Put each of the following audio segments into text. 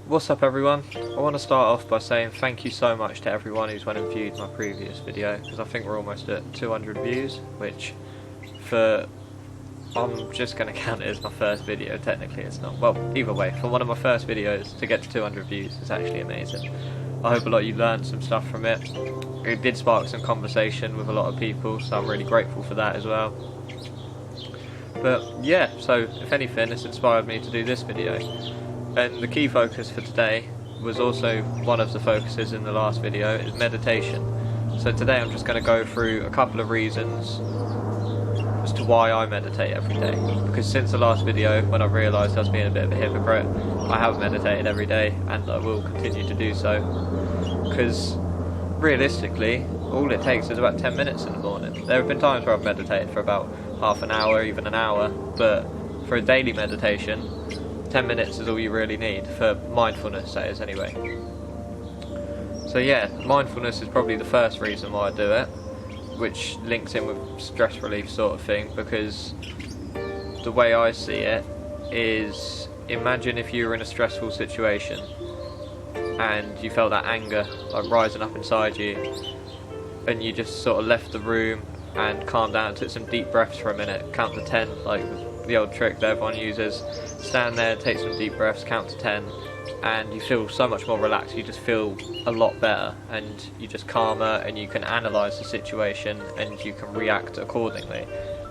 What's up everyone? I want to start off by saying thank you so much to everyone who's went and viewed my previous video, because I think we're almost at 200 views, which I'm just going to count it as my first video. Technically it's not, well, either way, for one of my first videos to get to 200 views is actually amazing. I hope a lot of you learned some stuff from it. It did spark some conversation with a lot of people, so I'm really grateful for that as well. But yeah, so if anything, it's inspired me to do this video. And the key focus for today was also one of the focuses in the last video, is meditation. So today I'm just going to go through a couple of reasons as to why I meditate every day. Because since the last video, when I realised I was being a bit of a hypocrite, I have meditated every day and I will continue to do so. Because realistically, all it takes is about 10 minutes in the morning. There have been times where I've meditated for about half an hour, even an hour, but for a daily meditation, 10 minutes is all you really need, for mindfulness that is anyway. So yeah, mindfulness is probably the first reason why I do it, which links in with stress relief sort of thing, because the way I see it is, imagine if you were in a stressful situation and you felt that anger like rising up inside you, and you just sort of left the room and calmed down, took some deep breaths for a minute, count to 10, like the old trick that everyone uses. Stand there, take some deep breaths, count to 10, and you feel so much more relaxed. You just feel a lot better, and you're just calmer, and you can analyse the situation and you can react accordingly.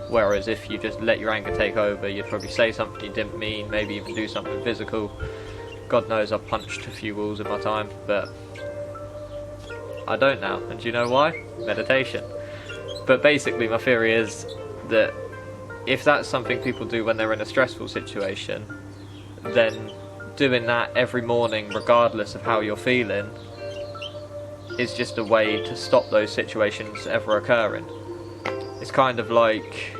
Whereas if you just let your anger take over, you'd probably say something you didn't mean, maybe even do something physical. God knows I've punched a few walls in my time, but I don't now. And do you know why? Meditation. But basically my theory is that if that's something people do when they're in a stressful situation, then doing that every morning, regardless of how you're feeling, is just a way to stop those situations ever occurring. It's kind of like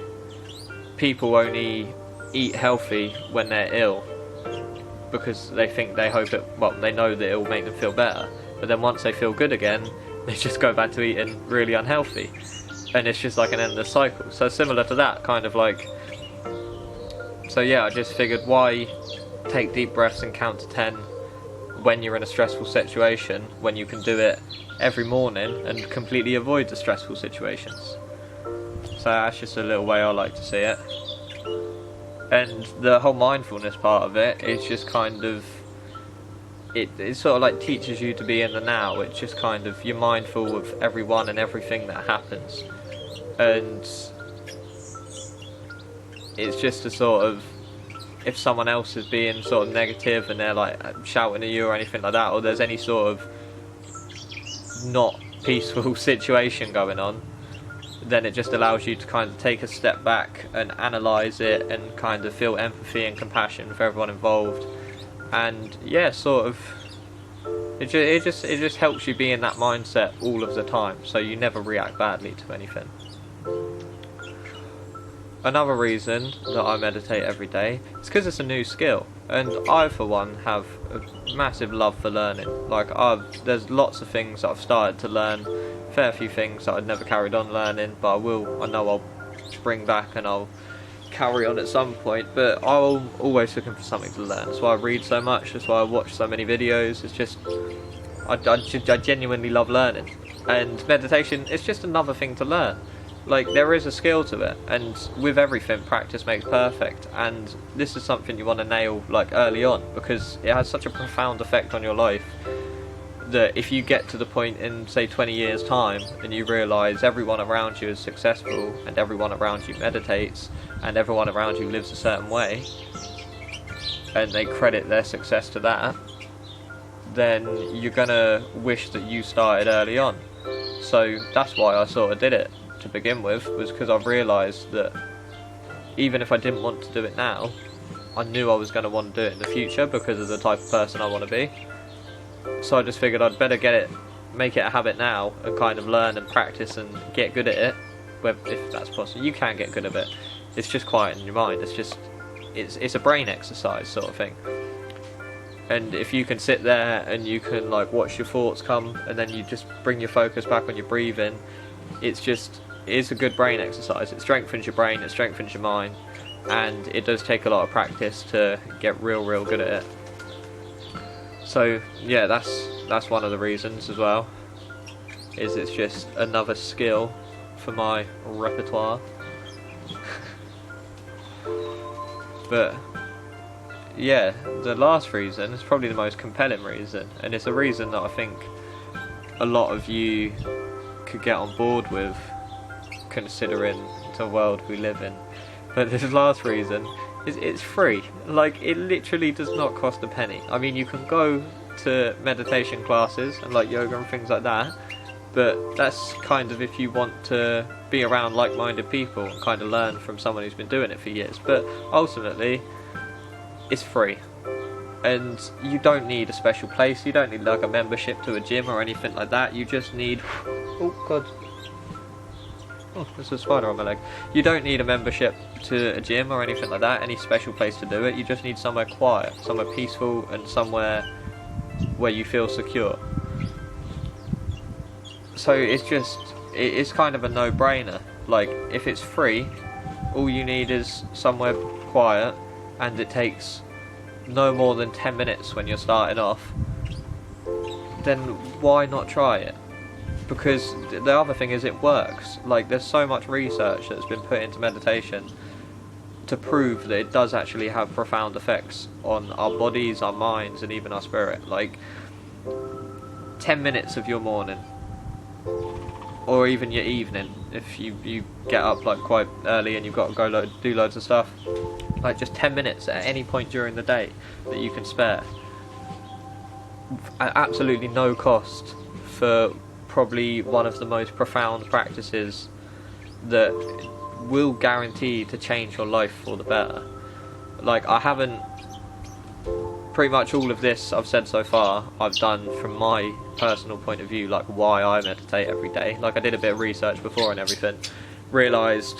people only eat healthy when they're ill, because they know that it will make them feel better. But then once they feel good again, they just go back to eating really unhealthy. And it's just like an endless cycle. So similar to that, kind of like, so yeah, I just figured, why take deep breaths and count to 10 when you're in a stressful situation, when you can do it every morning and completely avoid the stressful situations. So that's just a little way I like to see it. And the whole mindfulness part of it is just kind of, it sort of like teaches you to be in the now. It's just kind of, you're mindful of everyone and everything that happens. And it's just a sort of, if someone else is being sort of negative and they're like shouting at you or anything like that, or there's any sort of not peaceful situation going on, then it just allows you to kind of take a step back and analyse it and kind of feel empathy and compassion for everyone involved. And yeah, sort of, it just helps you be in that mindset all of the time, so you never react badly to anything. Another reason that I meditate every day is because it's a new skill, and I for one have a massive love for learning. Like, there's lots of things that I've started to learn, fair few things that I'd never carried on learning, but I know I'll bring back and I'll carry on at some point, but I'm always looking for something to learn. That's why I read so much, that's why I watch so many videos. It's just, I genuinely love learning, and meditation is just another thing to learn. Like, there is a skill to it, and with everything, practice makes perfect, and this is something you want to nail like early on, because it has such a profound effect on your life that if you get to the point in, say, 20 years time and you realise everyone around you is successful and everyone around you meditates and everyone around you lives a certain way, and they credit their success to that, then you're gonna wish that you started early on. So that's why I sort of did it to begin with, was because I've realised that even if I didn't want to do it now, I knew I was going to want to do it in the future because of the type of person I want to be. So I just figured I'd better make it a habit now and kind of learn and practice and get good at it, if that's possible. You can get good at it. It's just quiet in your mind. It's a brain exercise sort of thing. And if you can sit there and you can like watch your thoughts come, and then you just bring your focus back on your breathing, it's a good brain exercise. It strengthens your brain, it strengthens your mind, and it does take a lot of practice to get real good at it. So yeah, that's one of the reasons as well, is it's just another skill for my repertoire. But yeah, the last reason is probably the most compelling reason, and it's a reason that I think a lot of you could get on board with, considering the world we live in. But this last reason is it's free. Like, it literally does not cost a penny. I mean, you can go to meditation classes and like yoga and things like that, but that's kind of if you want to be around like-minded people and kind of learn from someone who's been doing it for years. But ultimately, it's free, and you don't need a special place. You don't need like a membership to a gym or anything like that. You just need, oh god, oh, there's a spider on my leg. You don't need a membership to a gym or anything like that, any special place to do it. You just need somewhere quiet, somewhere peaceful, and somewhere where you feel secure. So it's kind of a no-brainer. Like, if it's free, all you need is somewhere quiet, and it takes no more than 10 minutes when you're starting off, then why not try it? Because the other thing is, it works. Like, there's so much research that's been put into meditation to prove that it does actually have profound effects on our bodies, our minds, and even our spirit. Like, 10 minutes of your morning, or even your evening, if you get up like quite early and you've got to go do loads of stuff, like just 10 minutes at any point during the day that you can spare, at absolutely no cost, for probably one of the most profound practices that will guarantee to change your life for the better. Like, I haven't, pretty much all of this I've said so far, I've done from my personal point of view, like why I meditate every day. Like, I did a bit of research before and everything, realised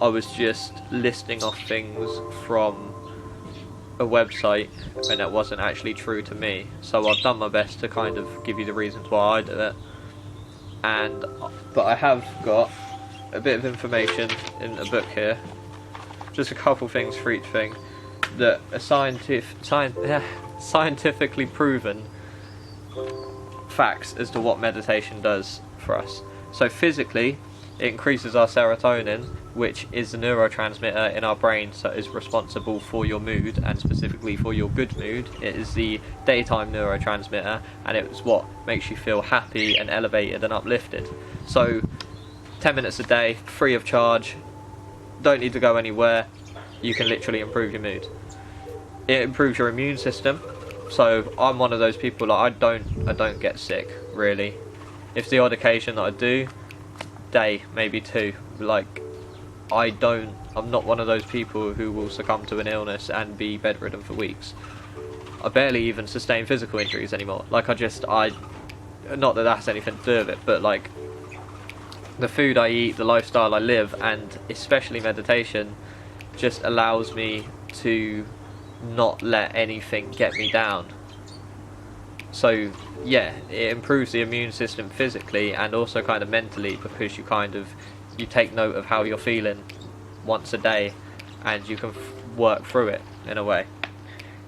I was just listing off things from a website and it wasn't actually true to me. So I've done my best to kind of give you the reasons why I do it. But I have got a bit of information in a book here, just a couple things for each thing, that are scientifically proven facts as to what meditation does for us. So physically, it increases our serotonin, which is the neurotransmitter in our brain, so it is responsible for your mood, and specifically for your good mood. It is the daytime neurotransmitter, and it's what makes you feel happy and elevated and uplifted. So 10 minutes a day, free of charge, don't need to go anywhere, you can literally improve your mood. It improves your immune system. So I'm one of those people, like, I don't get sick, really. If the odd occasion that I do, day, maybe two, like, I'm not one of those people who will succumb to an illness and be bedridden for weeks. I barely even sustain physical injuries anymore. Like, not that that's anything to do with it, but like, the food I eat, the lifestyle I live, and especially meditation, just allows me to not let anything get me down. So yeah, it improves the immune system physically and also kind of mentally, because you take note of how you're feeling once a day, and you can work through it in a way.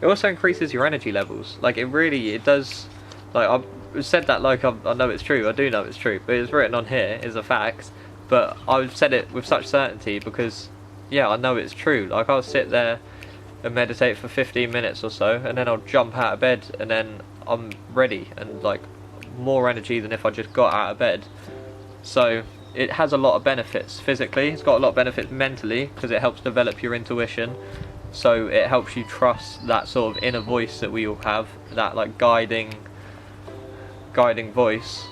It also increases your energy levels. Like, it does. Like, I've said that like I know it's true. I do know it's true, but it's written on here is a fact. But I've said it with such certainty because, yeah, I know it's true. Like, I'll sit there and meditate for 15 minutes or so, and then I'll jump out of bed, and then I'm ready and like more energy than if I just got out of bed. So it has a lot of benefits physically. It's got a lot of benefits mentally, because it helps develop your intuition. So it helps you trust that sort of inner voice that we all have, that like guiding voice,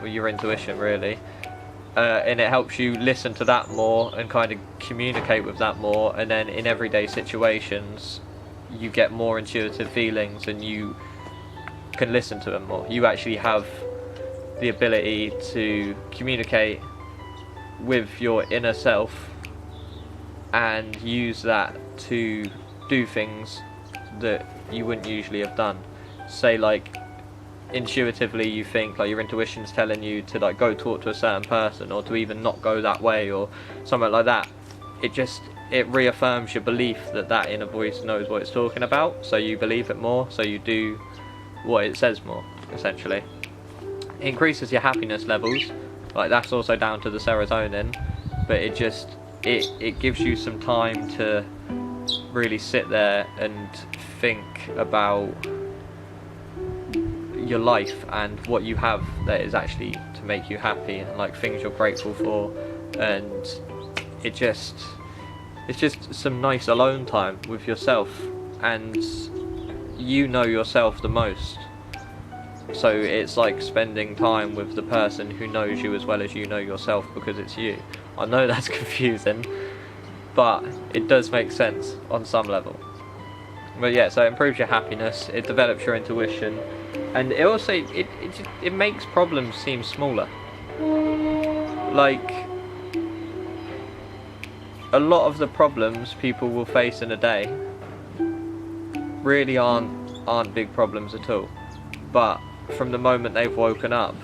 your intuition really. And it helps you listen to that more and kind of communicate with that more, and then in everyday situations you get more intuitive feelings and you can listen to them more. You actually have the ability to communicate with your inner self and use that to do things that you wouldn't usually have done. Say, like, intuitively you think, like, your intuition's telling you to like go talk to a certain person, or to even not go that way or something like that. It reaffirms your belief that that inner voice knows what it's talking about, so you believe it more, so you do what it says more, essentially. It increases your happiness levels, like that's also down to the serotonin, but it gives you some time to really sit there and think about your life and what you have that is actually to make you happy, and like things you're grateful for, and it's just some nice alone time with yourself, and you know yourself the most, so it's like spending time with the person who knows you as well as you know yourself, because it's you. I know that's confusing, but it does make sense on some level. But yeah, so it improves your happiness, it develops your intuition, and it also it makes problems seem smaller. Like, a lot of the problems people will face in a day really aren't big problems at all, but from the moment they've woken up,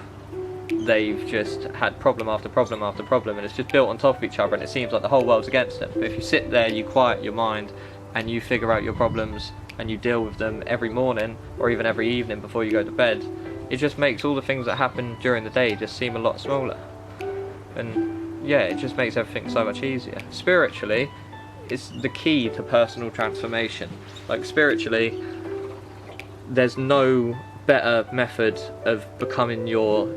they've just had problem after problem after problem, and it's just built on top of each other, and it seems like the whole world's against them. But if you sit there, you quiet your mind, and you figure out your problems, and you deal with them every morning, or even every evening before you go to bed, it just makes all the things that happen during the day just seem a lot smaller. And yeah, it just makes everything so much easier. Spiritually, it's the key to personal transformation. Like, spiritually, there's no better method of becoming your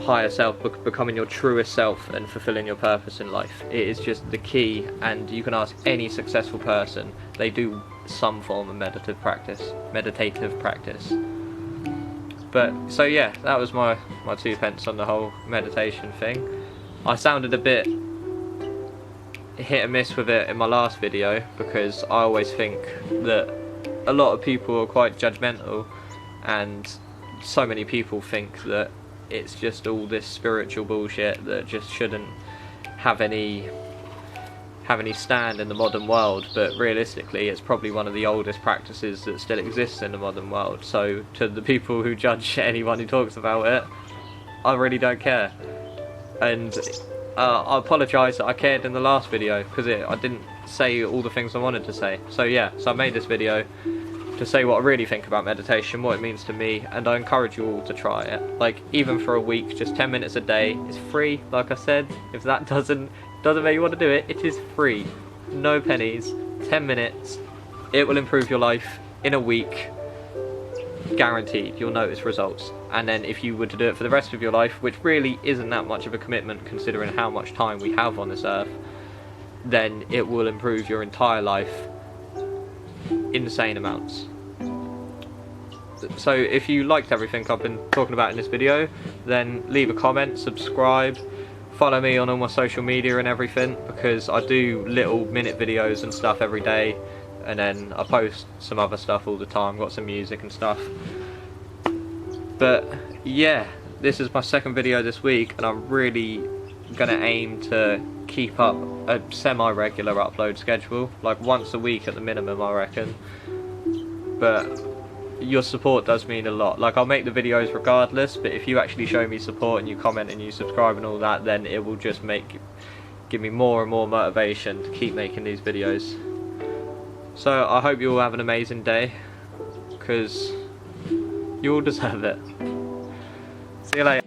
higher self, becoming your truest self, and fulfilling your purpose in life. It is just the key, and you can ask any successful person, they do some form of meditative practice. But so yeah, that was my 2 pence on the whole meditation thing. I sounded a bit hit and miss with it in my last video, because I always think that a lot of people are quite judgmental, and so many people think that it's just all this spiritual bullshit that just shouldn't have any stand in the modern world. But realistically, it's probably one of the oldest practices that still exists in the modern world. So to the people who judge anyone who talks about it, I really don't care. And I apologise that I cared in the last video, because I didn't say all the things I wanted to say. So yeah, so I made this video to say what I really think about meditation, what it means to me, and I encourage you all to try it. Like, even for a week, just 10 minutes a day. It's free, like I said. If that doesn't make you want to do it, it is free. No pennies, 10 minutes. It will improve your life in a week. Guaranteed, you'll notice results. And then if you were to do it for the rest of your life, which really isn't that much of a commitment considering how much time we have on this earth, then it will improve your entire life insane amounts. So if you liked everything I've been talking about in this video, then leave a comment, subscribe, follow me on all my social media and everything, because I do little minute videos and stuff every day, and then I post some other stuff all the time, got some music and stuff. But yeah, this is my second video this week, and I'm really gonna aim to keep up a semi-regular upload schedule, like once a week at the minimum, I reckon. But your support does mean a lot. Like, I'll make the videos regardless, but if you actually show me support and you comment and you subscribe and all that, then it will just give me more and more motivation to keep making these videos. So I hope you all have an amazing day, because you all deserve it. See you later.